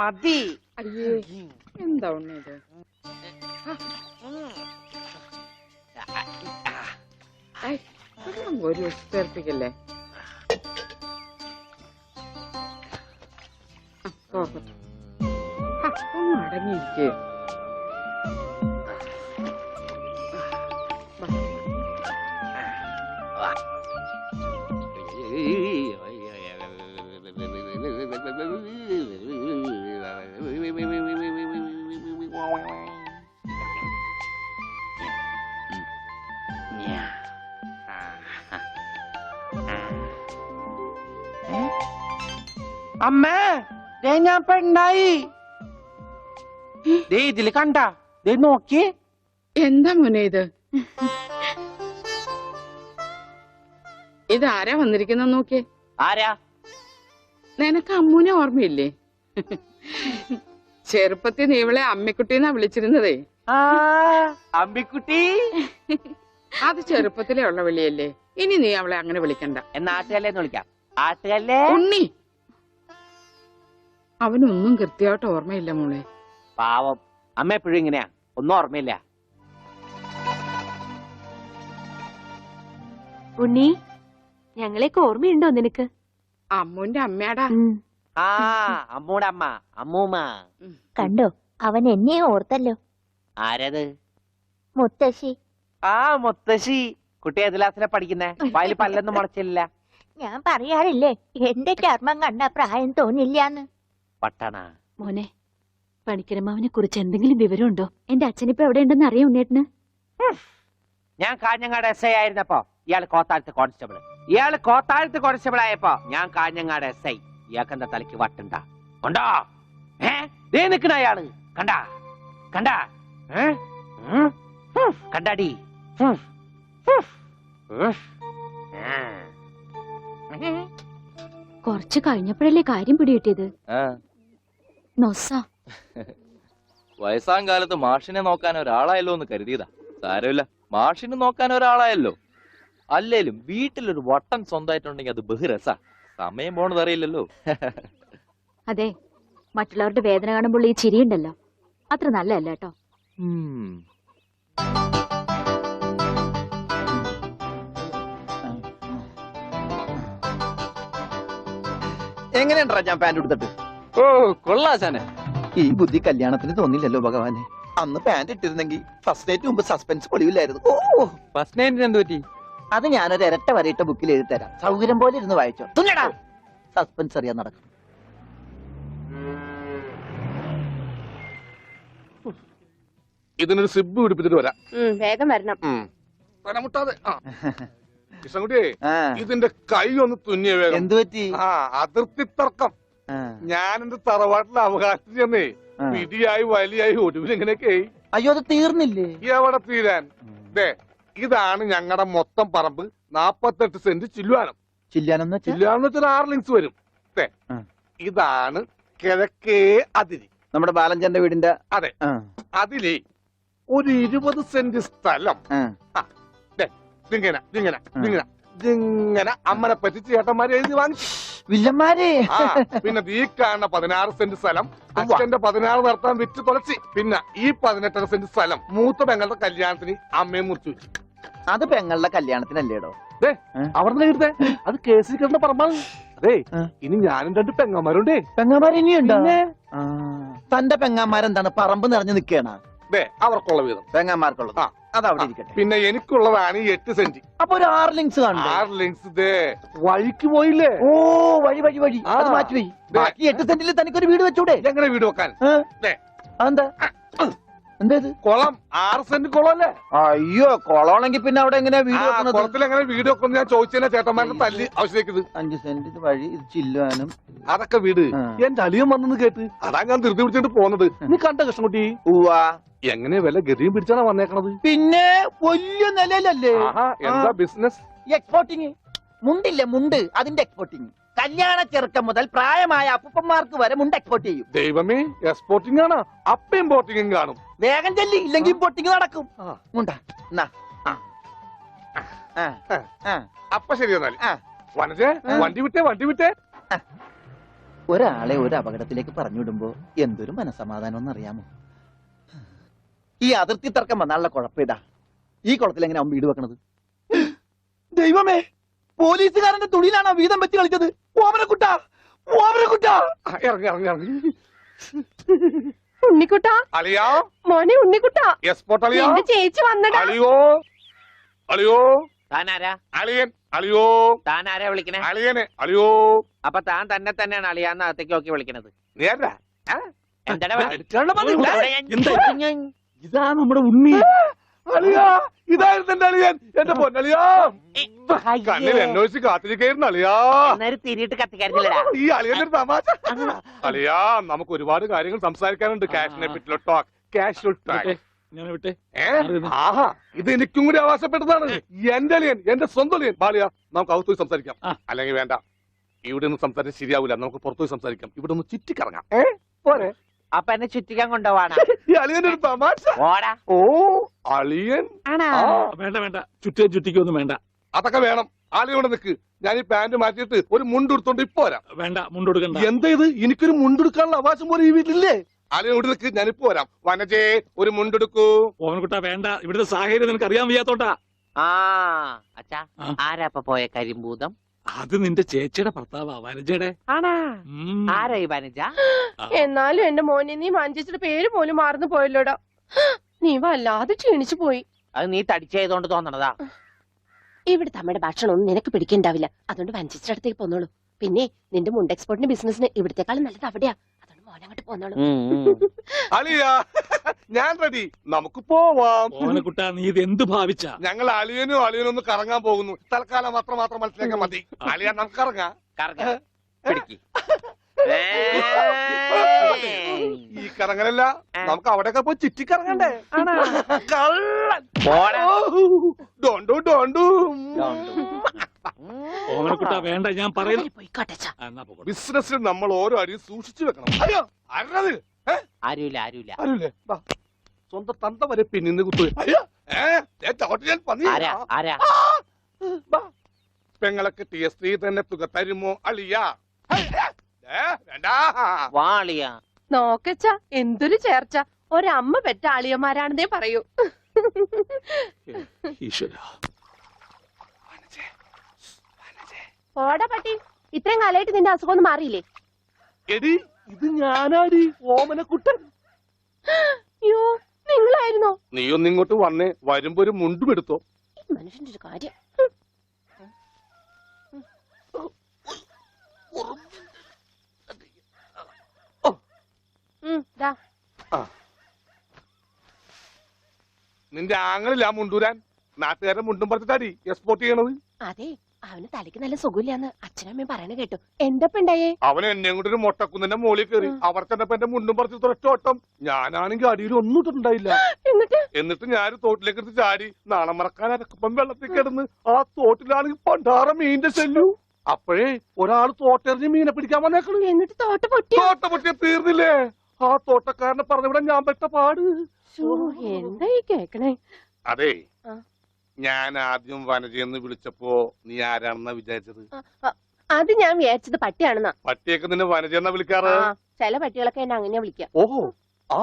മതി. അയ്യേ എന്താ ഉണ്ണീത്? ഒരു ഉത്തേർപ്പിക്കല്ലേ? ഒന്ന് അടങ്ങിയിരിക്കേ. അമ്മേ ഞാൻ പെണ്ണായി. ഇതില് കണ്ട നോക്കി. എന്താ മോനെ ഇത്? ഇതാരാ വന്നിരിക്കുന്ന നോക്കിയേ. ആരാ? നിനക്ക് അമ്മൂനെ ഓർമ്മയില്ലേ? ചെറുപ്പത്തിൽ നീ ഇവളെ അമ്മിക്കുട്ടിന്നാ വിളിച്ചിരുന്നതേ. അമ്മിക്കുട്ടി അത് ചെറുപ്പത്തിലേ ഉള്ള വിളിയല്ലേ. ഇനി നീ അവളെ അങ്ങനെ വിളിക്കണ്ട. എന്നാ ആട്ടുകല്ലേന്ന് വിളിക്കാം. ആട്ടുകല്ലേ ഉണ്ണി. അവനൊന്നും കൃത്യമായിട്ട് ഓർമ്മയില്ല മോളെ. പാവം അമ്മ എപ്പോഴും ഇങ്ങനെയാ, ഒന്നും ഓർമ്മയില്ല. ഉണ്ണി, ഞങ്ങളെയൊക്കെ ഓർമ്മയുണ്ടോ നിനക്ക്? അമ്മൂന്റെ അമ്മയാടാ. ആ അമ്മൂടെ അമ്മ, അമ്മൂമ്മ. കണ്ടോ, അവൻ എന്നെ ഓർത്തല്ലോ. ആരത്? മുത്തശ്ശി. ആ മുത്തശ്ശി. കുട്ടി ഏത് ക്ലാസ്സിലാ പഠിക്കുന്നേ? വായിൽ പല്ലൊന്നും മുളച്ചില്ല. ഞാൻ പറയാറില്ലേ, എന്റെ ചർമ്മം കണ്ട പ്രായം തോന്നില്ലാന്ന്. പട്ടണ മോനെ, പണിക്കരമാവിനെ കുറിച്ച് എന്തെങ്കിലും വിവരമുണ്ടോ? എന്റെ അച്ഛനിപ്പോ എവിടെ ഉണ്ടെന്ന് അറിയാം ഉണ്ണേട്ടന്? ഞാൻ കാഞ്ഞങ്ങാട് SI ആയിരുന്നപ്പോ ഇയാള് കോത്താഴത്ത് കോൺസ്റ്റബിൾ ആയപ്പോ ഞാൻ കാഞ്ഞങ്ങാട് SI. ഇയാൾക്ക് എന്താ തലയ്ക്ക് വട്ടുണ്ടാ? ഉണ്ടോ? ദേ നിക്കണ അയാള്. കണ്ടാ കണ്ടാ കണ്ടാടി. കുറച്ച് കഴിഞ്ഞപ്പോഴല്ലേ കാര്യം പിടികിട്ടിയത്. നൊസ വയസ്സാം കാലത്ത് മാഷിനെ നോക്കാൻ ഒരാളായല്ലോ എന്ന് കരുതിയതാ. സാരമില്ല, മാഷിനെ നോക്കാൻ ഒരാളായല്ലോ. അല്ലേലും വീട്ടിലൊരു വട്ടൻ സ്വന്തമായിട്ടുണ്ടെങ്കിൽ അത് ബഹുരസാ. സമയം പോണത് അറിയില്ലല്ലോ. അതെ, മറ്റുള്ളവരുടെ വേദന കാണുമ്പോൾ ഈ ചിരിയുണ്ടല്ലോ, അത്ര നല്ലതല്ല കേട്ടോ. എങ്ങനെയുണ്ടാ ഞാൻ പാന്റ് എടുത്തിട്ട്? ഓ കൊള്ളാശാനെ. ഈ ബുദ്ധി കല്യാണത്തിന് തോന്നില്ലല്ലോ ഭഗവാനെ. അന്ന് പാന്റ് ഇട്ടിരുന്നെങ്കിൽ ഫസ്റ്റ് നൈറ്റ് മുമ്പ് സസ്പെൻസ് പൊളിവില്ലായിരുന്നു. ഓ ഫസ്റ്റ് നൈറ്റിന് എന്ത് പറ്റി? അത് ഞാനൊരു ഇരട്ട വരയിട്ട ബുക്കിൽ എഴുതി തരാം. സൗകര്യം പോലെ ഇരുന്ന് വായിച്ചോ. തുന്നടാ, സസ്പെൻസ് അറിയാൻ നടക്കും. ഇതിനൊരു സിബ് പിടിപ്പിച്ചിട്ട് വരാം. വേഗം വരണം. മുട്ടാതെ. കൃഷ്ണൻകുട്ടിയെ, ഇതിന്റെ കൈ ഒന്ന് തുന്നിയ വേഗം. എന്ത് പറ്റി? അതിർത്തി തർക്കം. ഞാൻ എന്റെ തറവാട്ടിലെ അവകാശം ചെന്നേ പിടിയായി വലിയായി ഒടുവിൽ എങ്ങനെയൊക്കെ. അയ്യോ, അത് തീർന്നില്ലേ? എവിടെ തീരാൻ? ഇതാണ് ഞങ്ങളുടെ മൊത്തം പറമ്പ്. 48 സെന്റ് ചില്ലുവാനം. ചില്ലാനെന്ന് വെച്ചാൽ 6 ലിങ്സ് വരും. ഇതാണ് കിഴക്കേ അതിരി. നമ്മുടെ ബാലഞ്ചന്റെ വീടിന്റെ. അതെ, അതിലേ ഒരു 20 സെന്റ് സ്ഥലം ഇങ്ങനെ അമ്മനെ പറ്റി ചേട്ടന്മാരെ എഴുതി വാങ്ങിച്ചു. വില്ലന്മാരെ. പിന്നെ ഈ കാണുന്ന 16 സെന്റ് സ്ഥലം അച്ഛന്റെ 16 നടത്താൻ വിറ്റ് തുളച്ചി. പിന്നെ ഈ 18 സെന്റ് സ്ഥലം മൂത്ത പെങ്ങളുടെ കല്യാണത്തിന് അമ്മയെ മുറിച്ചു വെച്ചു. അത് പെങ്ങളുടെ കല്യാണത്തിനല്ലേടോ? അവിടെ എഴുതേ, അത് കേസിൽ കിടന്ന പറമ്പാണ്. അതെ, ഇനി ഞാനും 2 പെങ്ങന്മാരുണ്ടേ. പെങ്ങന്മാർ ഇനിയുണ്ടോ? തന്റെ പെങ്ങന്മാരെന്താണ് പറമ്പ് നിറഞ്ഞു നിൽക്കണ? അവർക്കുള്ള വീതം പെങ്ങന്മാർക്കുള്ളത് അതവിടെ ഇരിക്കട്ടെ. പിന്നെ എനിക്കുള്ളതാണ് ഈ 8 സെന്റ്. അപ്പൊ ഒരു 6 ലിങ്സ് കാണും. 6 ലിങ്സ് വഴിക്ക് പോയില്ലേ? ഓ, വഴി വഴി വഴി. അത് മാറ്റി. ബാക്കി 8 സെന്റിൽ തനിക്കൊരു വീട് വെച്ചൂടെ? എങ്ങനെ വീട് വെക്കാൻ? അതെന്താ? എന്താ ഇത്? കുളം. 6 സെന്റ് കുളമല്ലേ? അയ്യോ, കുളമാണെങ്കിൽ പിന്നെ അവിടെ എങ്ങനെയാ വീട് വെക്കുന്നത്? കുളത്തിൽ എങ്ങനെ വീട് വെക്കുന്നത് ഞാൻ ചോദിച്ചാൽ ചേട്ടന്മാരുടെ തല്ലി ആവശ്യത്തേക്ക്. 5 സെന്റ് വഴി, ഇത് ചില്ലുവാനും. അതൊക്കെ വീട്. എന്റെ അളിയൻ വന്നെന്ന് കേട്ട് അതാ ഞാൻ ധൃതി പിടിച്ചിട്ട് പോകുന്നത്. നീ കണ്ട കൃഷ്ണൻകുട്ടി? ഉവ്വാ. എങ്ങനെ വില ഗതിയും പിടിച്ചാണ് വന്നേക്കണത്? പിന്നെ വലിയ നിലയിലല്ലേ? എന്താ ബിസിനസ്? എക്സ്പോർട്ടിങ്. മുണ്ടില്ലേ, മുണ്ട്, അതിന്റെ എക്സ്പോർട്ടിങ്. കല്യാണ ചെറുക്കം മുതൽ പ്രായമായ അപ്പൂപ്പന്മാർക്ക് വരെ മുണ്ട് എക്സ്പോർട്ട് ചെയ്യും. ദൈവമേ, എക്സ്പോർട്ടിംഗ് ആണ്. അപ്പ ഇമ്പോർട്ടിംഗും കാണും. വേഗം ചെല്ലി, ഇല്ലെങ്കിൽ ഇമ്പോർട്ടിംഗ് നടക്കും. മുണ്ട. അപ്പൊ ശരി, എന്നാൽ വനജേ വണ്ടി വിട്ടേ. ഒരാളെ ഒരു അപകടത്തിലേക്ക് പറഞ്ഞുവിടുമ്പോ എന്തൊരു മനസമാധാനം എന്നറിയാമോ? ഈ അതിർത്തി തർക്കം വന്നാലുള്ള കുഴപ്പമിതാ. ഈ കുളത്തിൽ എങ്ങനെ അവൻ വീട് വെക്കണത്? ദൈവമേ, പോലീസുകാരന്റെ തുണിയിലാണോ വീതം വെച്ച് കളിച്ചത്? ഓമനക്കുട്ട, ഓമനക്കുട്ട! ഇറങ്ങി ഇറങ്ങി ഇറങ്ങി. ഉണ്ണിക്കുട്ടാ, അളിയാ, മോനെ ഉണ്ണിക്കുട്ടാ, എസ്പോർട്ട് അളിയാ, എന്റെ ചേച്ചി വന്നടാ. അളിയോ, അളിയോ, താനാരാ? അളിയൻ, അളിയോ, താനാരാ വിളിക്കണേ? അളിയനെ, അളിയോ. അപ്പൊ താൻ തന്നെ തന്നെയാണ് അളിയാന്ന് അകത്തേക്ക് നോക്കി വിളിക്കണത്. നീ ആരാ? എന്താടാ ഇതാ നമ്മുടെ ഉണ്ണി. അളിയാ, ഇതായിരുന്നു എന്റെ അളിയൻ, എന്റെ പൊന്നളിയാ. കണ്ണിൽ അന്വേഷിച്ച് കാത്തിരിക്കായിരുന്നു അളിയാ. തിരിയിട്ട് കത്തിക്കാരുന്നില്ലടാ. ഈ അളിയന്റെ ഒരു തമാശ. അളിയാ, നമുക്ക് ഒരുപാട് കാര്യങ്ങൾ സംസാരിക്കാനുണ്ട്. കാഷിനെ പറ്റിയുള്ള ടോക്ക്, കാഷ്വൽ ടോക്ക്. ഞാൻ വിട്ടെ. ആഹാ, ഇത് എനിക്കും കൂടി അവകാശപ്പെട്ടതാണ്. എന്റെ അളിയൻ, എന്റെ സ്വന്തം അളിയൻ. ബാലിയ, നമുക്ക് അകത്ത് പോയി സംസാരിക്കാം. അല്ലെങ്കിൽ വേണ്ട, ഇവിടെ നിന്ന് സംസാരിച്ചാൽ ശരിയാവില്ല. നമുക്ക് പുറത്തു പോയി സംസാരിക്കാം. ഇവിടെ ഒന്ന് ചുറ്റിക്കറങ്ങാം. പോരെ? അപ്പൊ എന്നെ ചുറ്റിക്കാൻ കൊണ്ടുപോവാണ്. ഈ അളിയന്റെ ഒരു തമാശ. ഓടാ. ഓ, അളിയൻ. വേണ്ട വേണ്ട, ചുറ്റിക്കൊന്നും വേണ്ട. അതൊക്കെ വേണം. ആളിയോടെ നിൽക്ക്. ഞാൻ ഈ പാന്റ് മാറ്റിയിട്ട് ഒരു മുണ്ടെടുത്തോണ്ട് ഇപ്പൊ വരാം. വേണ്ട, മുണ്ടെടുക്കണ്ട. എന്താ ഇത്? എനിക്കൊരു മുണ്ടെടുക്കാനുള്ള അവകാശം പോലെ ഈ വീട്ടിലില്ലേ? ആളിയോട് നിൽക്ക്, ഞാനിപ്പോ വരാം. വനജേ, ഒരു മുണ്ടെടുക്കൂ. ഓമനക്കുട്ടാ വേണ്ട, ഇവിടുത്തെ സാഹചര്യം നിനക്ക് അറിയാൻ വയ്യാത്തോട്ടാ. ആ അച്ഛാ, ആരാ അപ്പൊ പോയ കരിമ്പൂതം? അത് നിന്റെ ചേച്ചിയുടെ ഭർത്താവാ, വനജയുടെ. ആണാ? ആരാ ഈ വനജ? എന്നാലും എന്റെ മോനെ നീ മഞ്ചേച്ചിയുടെ പേര് പോലും മറന്നു പോയല്ലോടാ. നീ വല്ലാതെ ക്ഷീണിച്ചു പോയി. അത് നീ തടിച്ചതുകൊണ്ട് തോന്നണതാ. ഇവിടുത്തെ അമ്മയുടെ ഭക്ഷണം ഒന്നും നിനക്ക് പിടിക്കണ്ടാവില്ല. അതുകൊണ്ട് വഞ്ചേച്ചിയുടെ അടുത്തേക്ക് പോന്നോളൂ. പിന്നെ നിന്റെ മുണ്ട് എക്സ്പോർട്ടിന്റെ ബിസിനസിന് ഇവിടത്തെക്കാളും നല്ലത് അവിടെയാ. അതുകൊണ്ട് മോനങ്ങോട്ട് പോന്നോളൂ. അളിയാ, ഞാൻ റെഡി. നമുക്ക് പോവാം. ഓമനക്കുട്ടാ, നീ ഇത് എന്ത് ഭാവിച്ച? ഞങ്ങൾ അളിയനും അളിയനും ഒന്ന് കറങ്ങാൻ പോകുന്നു. തൽക്കാലം മാത്രം മനസ്സിലാക്കാൻ മതി. അളിയാ, നമുക്ക് ഇറങ്ങാം. പിടിക്ക്. ഈ കറങ്ങലല്ല, നമുക്ക് അവിടെയൊക്കെ പോയി ചുറ്റിക്കറങ്ങണ്ടേ? കള്ളൻ. ഡോണ്ടു ഡോണ്ടു. ഓമനക്കുട്ടാ വേണ്ട, ഞാൻ പറയുന്നു. പോയിക്കോട്ടെ. ബിസിനസ്സിൽ നമ്മൾ ഓരോ അടിയും സൂക്ഷിച്ചു വെക്കണം. അയ്യോ, ആരത്? ആരുമില്ല ആരുമില്ല. ആരുല്ലേ? സ്വന്തം തന്ത വരെ പിന്നിന്ന് കുത്തു. അയ്യോ, ആരാ ആരാ? പെങ്ങളൊക്കെ ടി എസ് ത്രീ തന്നെ തുക തരുമോ അളിയാ? വേണ്ട. വാളിയ നോക്കച്ച, എന്തൊരു ചേർച്ച. ഒരമ്മ പെറ്റ ആളിയന്മാരാണെന്നേ പറയൂ. ഈശ്വരാ. ഓടാ പട്ടി, ഇത്രയും കാലമായിട്ട് നിന്റെ അസുഖം ഒന്നും മാറിയില്ലേ? എടി, ഇത് ഞാനാടി, ഓമനക്കുട്ടൻ. അയ്യോ, നിങ്ങളായിരുന്നോ? നീ ഒന്നിങ്ങോട്ട് വന്നേ. വരുമ്പോ ഒരു മുണ്ടും എടുത്തോ. മനുഷ്യന്റെ ഒരു കാര്യം. നിന്റെ ആങ്ങളില്ല മുണ്ടൂരാൻ. നാട്ടുകാരെ മുണ്ടും പറിച്ചിട്ടാടി എക്സ്പോർട്ട് ചെയ്യണത്. അതെ, അവന് തലയ്ക്ക് നല്ല സുഖമില്ലാന്ന് അച്ഛനമ്മയും പറയണ കേട്ടു. എന്താണ്ടായേ? അവൻ എന്നെ കൊണ്ട് ഒരു മൊട്ടക്കുന്നിന്റെ മോളിൽ കയറി. അവർ ചെന്നപ്പോ എന്റെ മുണ്ടും പറിച്ച് ഒറ്റോട്ടം. ഞാനാണെങ്കിൽ അടിയിൽ ഒന്നും ഇട്ടിട്ടുണ്ടായില്ല. എന്നിട്ട് ഞാൻ തോട്ടിലേക്ക് എടുത്ത് ചാടി. നാളെ മറക്കാൻ അരക്കപ്പം വെള്ളത്തിൽ കിടന്ന് ആ തോട്ടിലാണെങ്കിൽ പണ്ടാറ മീനിന്റെ ശല്യു. അപ്പോഴേ ഒരാൾ തോട്ടെറിഞ്ഞ് മീനെ പിടിക്കാൻ വന്നേക്കണു. എന്നിട്ട് തോട്ട പൊട്ടിയ തീർന്നില്ലേ? ആ തോട്ടക്കാരനെ പറഞ്ഞവിടെ ഞാൻ പെട്ട പാട്. എന്തായി കേക്കണേ? അതെ, ഞാൻ ആദ്യം വനജയെന്ന് വിളിച്ചപ്പോ നീ ആരാണെന്നാ വിചാരിച്ചത്? അത് ഞാൻ വിചാരിച്ചത് പട്ടിയാണെന്നാ. പട്ടിയൊക്കെ നിന്നെ വനജയെന്നാ വിളിക്കാറ്. ചില പട്ടികളൊക്കെ എന്നെ അങ്ങനെയാ വിളിക്കാം. ഓഹോ, ആ